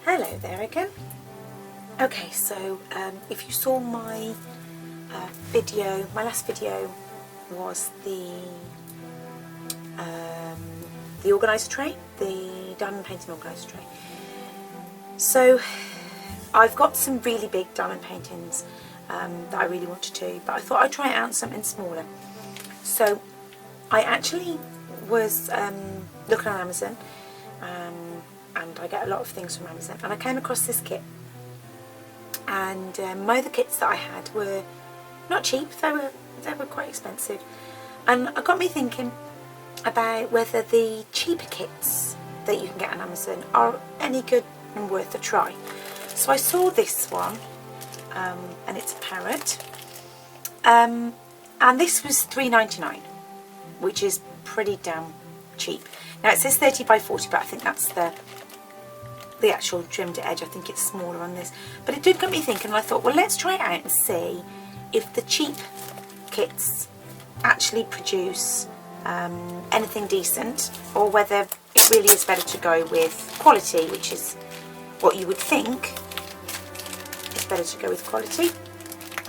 Hello there again. Okay, so if you saw my video, my last video was the organiser tray, the diamond painting organiser tray. So I've got some really big diamond paintings that I really want to do, but I thought I'd try it out something smaller. So I actually was looking on Amazon, and I get a lot of things from Amazon, and I came across this kit, and most of the kits that I had were not cheap, they were quite expensive, and it got me thinking about whether the cheaper kits that you can get on Amazon are any good and worth a try. So I saw this one, and it's a parrot, and this was $3.99, which is pretty damn cheap. Now it says 30 by 40, but I think that's the actual trimmed edge. I think it's smaller on this, but it did get me thinking, and I thought, well, let's try it out and see if the cheap kits actually produce anything decent, or whether it really is better to go with quality, which is what you would think. It's better to go with quality.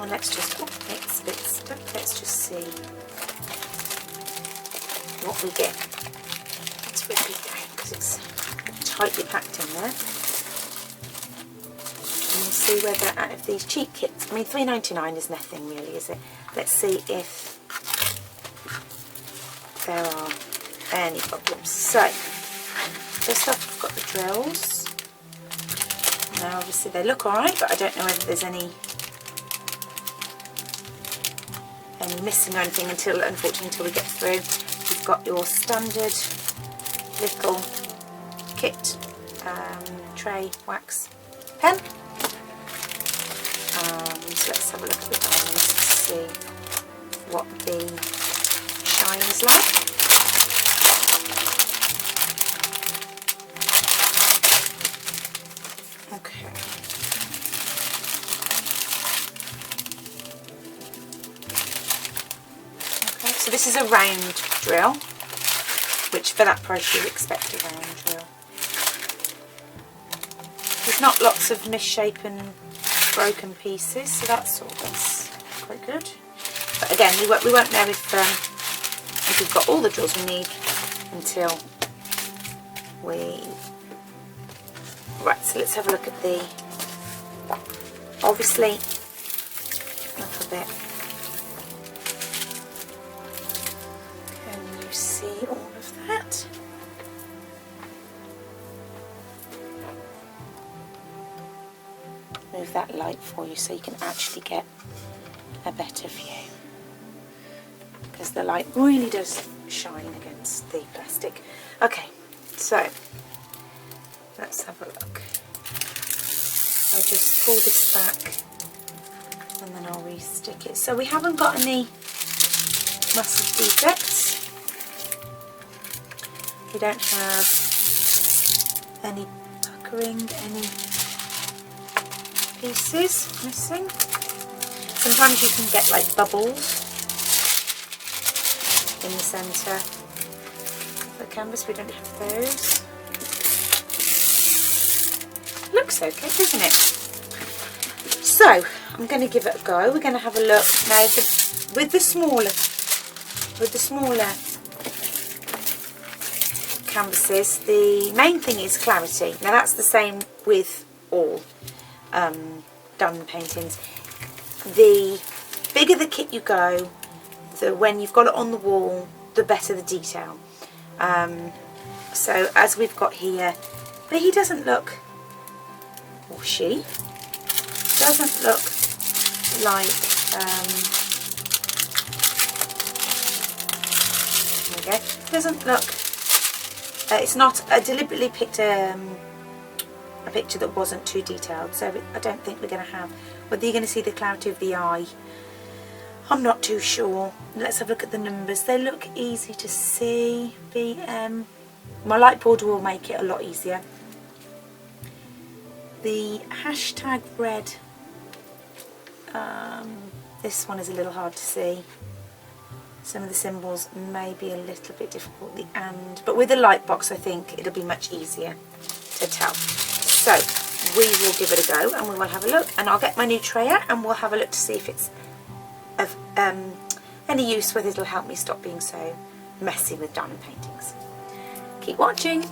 And let's just, it's a bit stuck. Let's just see what we get. Let's rip it down because it's tightly packed in there. And we'll see whether out of these cheap kits, I mean $3.99 is nothing really, is it? Let's see if there are any problems. So first off, we've got the drills. Now obviously they look alright, but I don't know whether there's any missing or anything unfortunately until we get through. You've got your standard little kit tray wax pen, so let's have a look at the diamonds to see what the shine is like. Okay. Okay, so this is a round drill, which for that price you'd expect a round drill. There's not lots of misshapen, broken pieces, so that's quite good. But again, we won't know if we've got all the drills we need until we... Right, so let's have a look at the... Obviously, look a bit. Can you see all of that? Move that light for you so you can actually get a better view, because the light really does shine against the plastic. Okay, so let's have a look. I'll just pull this back and then I'll re-stick it. So we haven't got any massive defects. We don't have any puckering, any pieces missing. Sometimes you can get like bubbles in the centre of the canvas. We don't have those. Looks okay, doesn't it? So I'm going to give it a go. We're going to have a look now. With the smaller canvases, the main thing is clarity. Now that's the same with all diamond paintings. The bigger the kit you go, when you've got it on the wall, the better the detail. So as we've got here, but he doesn't look, or she doesn't look like there we go. Doesn't look, it's not, I deliberately picked a picture that wasn't too detailed, so I don't think we're going to have, whether you're going to see the clarity of the eye, I'm not too sure. Let's have a look at the numbers. They look easy to see. BM. My light border will make it a lot easier. The hashtag red, this one is a little hard to see. Some of the symbols may be a little bit difficult, but with the light box I think it'll be much easier to tell. So we will give it a go and we will have a look, and I'll get my new tray out and we'll have a look to see if it's of any use, whether it'll help me stop being so messy with diamond paintings. Keep watching.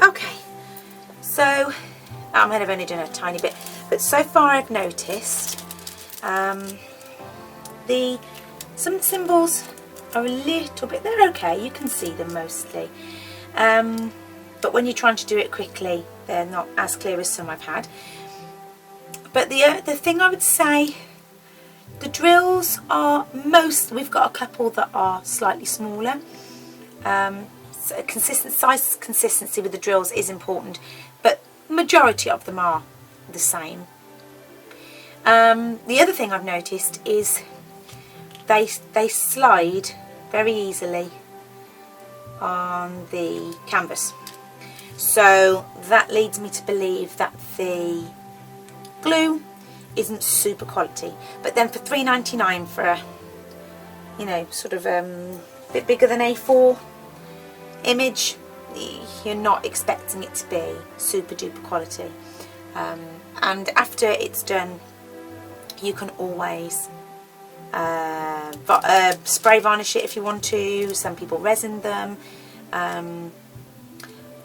Okay, so I might have only done a tiny bit, but so far I've noticed some symbols are a little bit, they're okay, you can see them mostly, but when you're trying to do it quickly they're not as clear as some I've had. But the thing I would say, the drills are we've got a couple that are slightly smaller. So consistency with the drills is important, but majority of them are the same. The other thing I've noticed is they slide very easily on the canvas, so that leads me to believe that the glue isn't super quality. But then for £3.99 for a, you know, sort of bit bigger than A4 image, you're not expecting it to be super duper quality, and after it's done you can always spray varnish it if you want to. Some people resin them.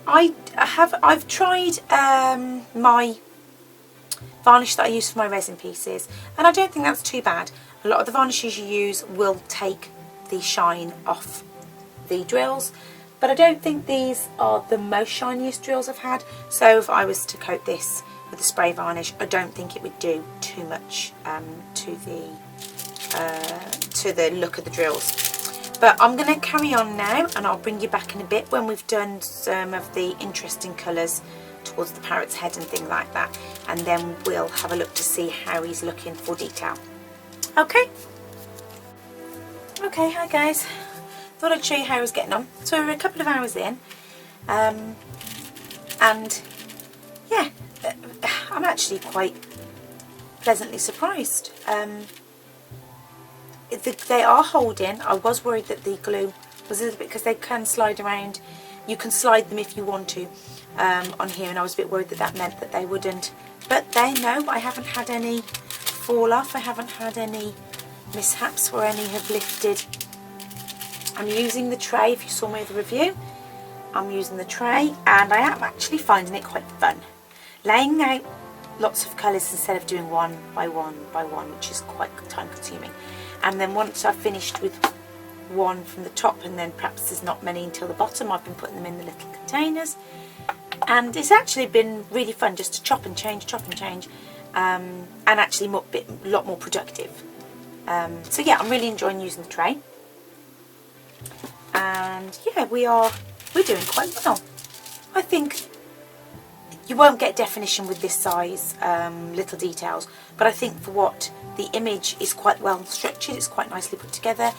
I've tried my varnish that I use for my resin pieces, and I don't think that's too bad. A lot of the varnishes you use will take the shine off the drills, but I don't think these are the most shiniest drills I've had. So if I was to coat this with the spray varnish, I don't think it would do too much to the look of the drills. But I'm going to carry on now, and I'll bring you back in a bit when we've done some of the interesting colours towards the parrot's head and things like that, and then we'll have a look to see how he's looking for detail. Okay, hi guys. Thought I'd show you how I was getting on. So we're a couple of hours in, and yeah, I'm actually quite pleasantly surprised. They are holding. I was worried that the glue was a little bit, because they can slide around. You can slide them if you want to on here, and I was a bit worried that that meant that they wouldn't. But no, I haven't had any fall off. I haven't had any mishaps where any have lifted I'm using the tray. If you saw my other review, I'm using the tray, and I am actually finding it quite fun. Laying out lots of colours instead of doing one by one by one, which is quite time consuming. And then once I've finished with one from the top, and then perhaps there's not many until the bottom, I've been putting them in the little containers. And it's actually been really fun just to chop and change, and actually a lot more productive. So yeah, I'm really enjoying using the tray. And yeah, we're doing quite well. I think you won't get definition with this size, little details, but I think for what the image is quite well structured, it's quite nicely put together.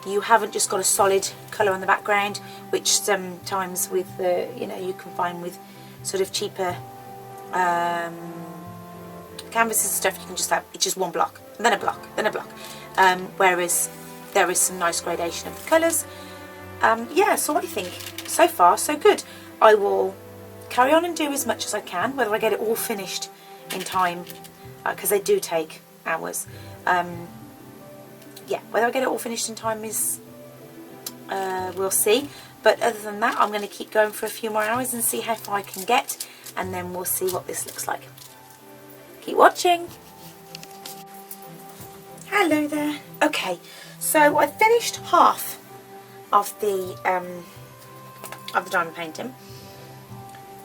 You haven't just got a solid colour on the background, which sometimes with you can find with sort of cheaper canvases and stuff. You can just have it's just one block, then a block, then a block. Whereas there is some nice gradation of the colours. Yeah, so I think so far so good. I will carry on and do as much as I can. Whether I get it all finished in time, because they do take hours. Yeah, whether I get it all finished in time is we'll see. But other than that, I'm going to keep going for a few more hours and see how far I can get, and then we'll see what this looks like. Keep watching. Hello there. Okay, so I finished half of the diamond painting.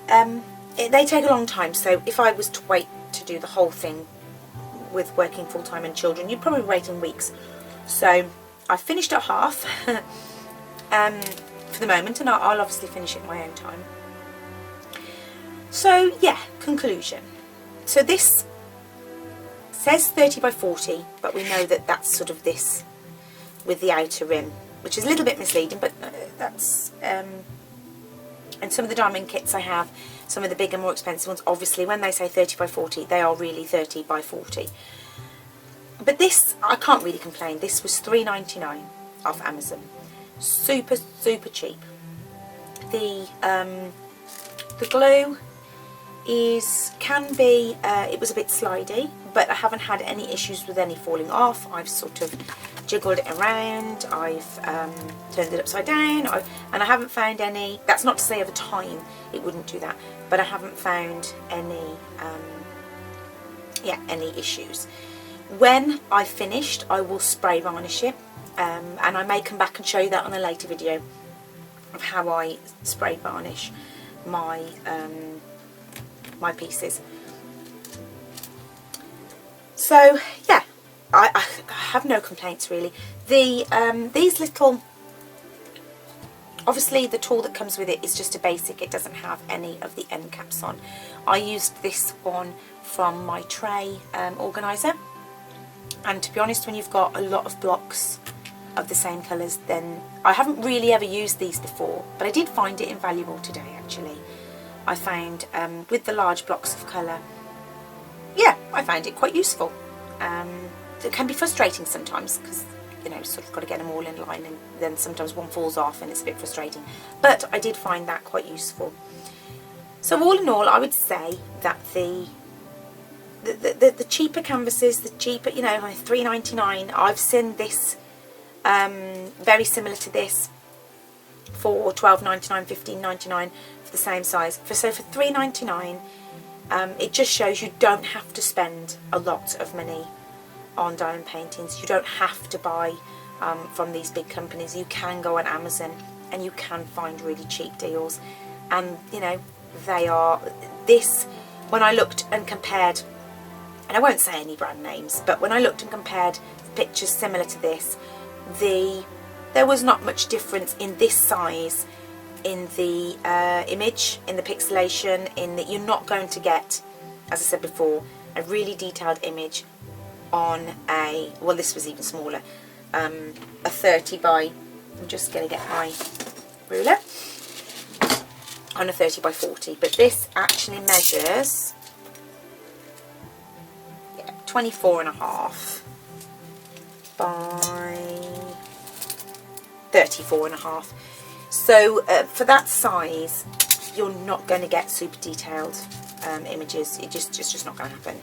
They take a long time, so if I was to wait to do the whole thing with working full-time and children, you'd probably wait in weeks. So I finished at half for the moment, and I'll obviously finish it in my own time. So yeah, conclusion. So this says 30 by 40, but we know that that's sort of this with the outer rim, which is a little bit misleading, but that's and some of the diamond kits I have, some of the bigger, more expensive ones, obviously when they say 30 by 40, they are really 30 by 40. But this, I can't really complain. This was $3.99 off Amazon. Super, super cheap. The glue can be, it was a bit slidey, but I haven't had any issues with any falling off. I've sort of jiggled it around, I've turned it upside down, and I haven't found any, that's not to say over time it wouldn't do that, but I haven't found any, any issues. When I've finished, I will spray varnish it, and I may come back and show you that on a later video of how I spray varnish my my pieces. So yeah, I have no complaints really. These little, obviously the tool that comes with it is just a basic, it doesn't have any of the end caps on. I used this one from my tray organiser, and to be honest, when you've got a lot of blocks of the same colours, then I haven't really ever used these before, but I did find it invaluable today actually. I found with the large blocks of colour, yeah, I found it quite useful. It can be frustrating sometimes because, you know, sort of got to get them all in line, and then sometimes one falls off and it's a bit frustrating. But I did find that quite useful. So all in all, I would say that the cheaper canvases, the cheaper, you know, like $3.99, I've seen this very similar to this for $12.99, $15.99 for the same size. So for $3.99, it just shows you don't have to spend a lot of money on diamond paintings. You don't have to buy from these big companies. You can go on Amazon and you can find really cheap deals, and you know, they are this, when I looked and compared, and I won't say any brand names, but when I looked and compared pictures similar to this, there was not much difference in this size, in the image, in the pixelation, in that you're not going to get, as I said before, a really detailed image on a, well, this was even smaller, a 30 by, I'm just going to get my ruler, on a 30 by 40, but this actually measures 24.5 by 34.5. So for that size, you're not going to get super detailed images. It's just not going to happen.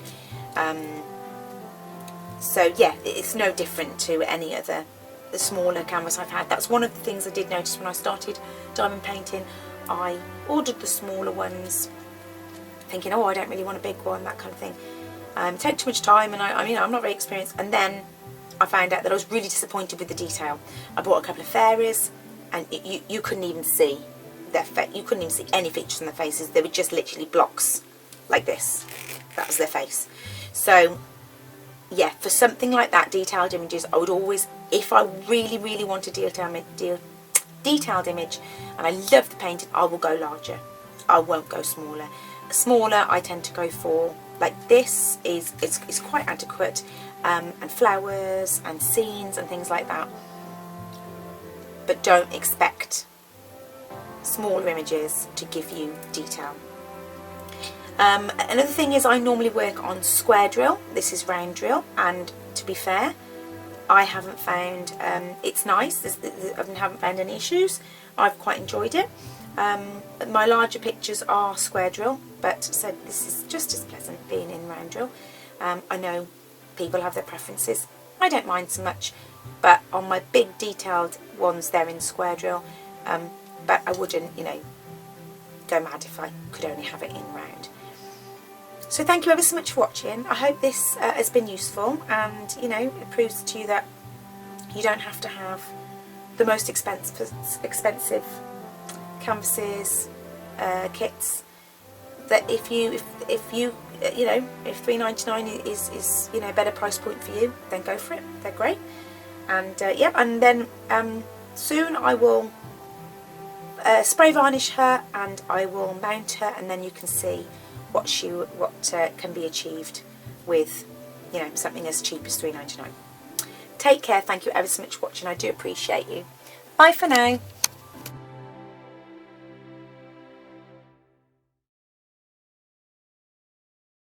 So yeah, it's no different to any other the smaller canvas I've had. That's one of the things I did notice when I started diamond painting. I ordered the smaller ones thinking, oh, I don't really want a big one, that kind of thing. It took too much time, and I'm not very experienced. And then I found out that I was really disappointed with the detail. I bought a couple of fairies, and you couldn't even see their you couldn't even see any features on their faces. They were just literally blocks like this. That was their face. So yeah, for something like that, detailed images, I would always, if I really, really want a detailed image, and I love the painting, I will go larger. I won't go smaller. Smaller, I tend to go for, like this is quite adequate, and flowers and scenes and things like that. But don't expect smaller images to give you detail. Another thing is I normally work on square drill. This is round drill, and to be fair, I haven't found, it's nice, I haven't found any issues. I've quite enjoyed it. My larger pictures are square drill, but so this is just as pleasant being in round drill. I know people have their preferences. I don't mind so much, but on my big detailed ones they're in square drill, but I wouldn't, you know, go mad if I could only have it in round. So thank you ever so much for watching. I hope this has been useful, and you know, it proves to you that you don't have to have the most expensive canvases, kits. That if you know, if £3.99 is you know, a better price point for you, then go for it. They're great. And yeah, and then soon I will spray varnish her, and I will mount her, and then you can see what can be achieved with, you know, something as cheap as £3.99. Take care. Thank you ever so much for watching. I do appreciate you. Bye for now.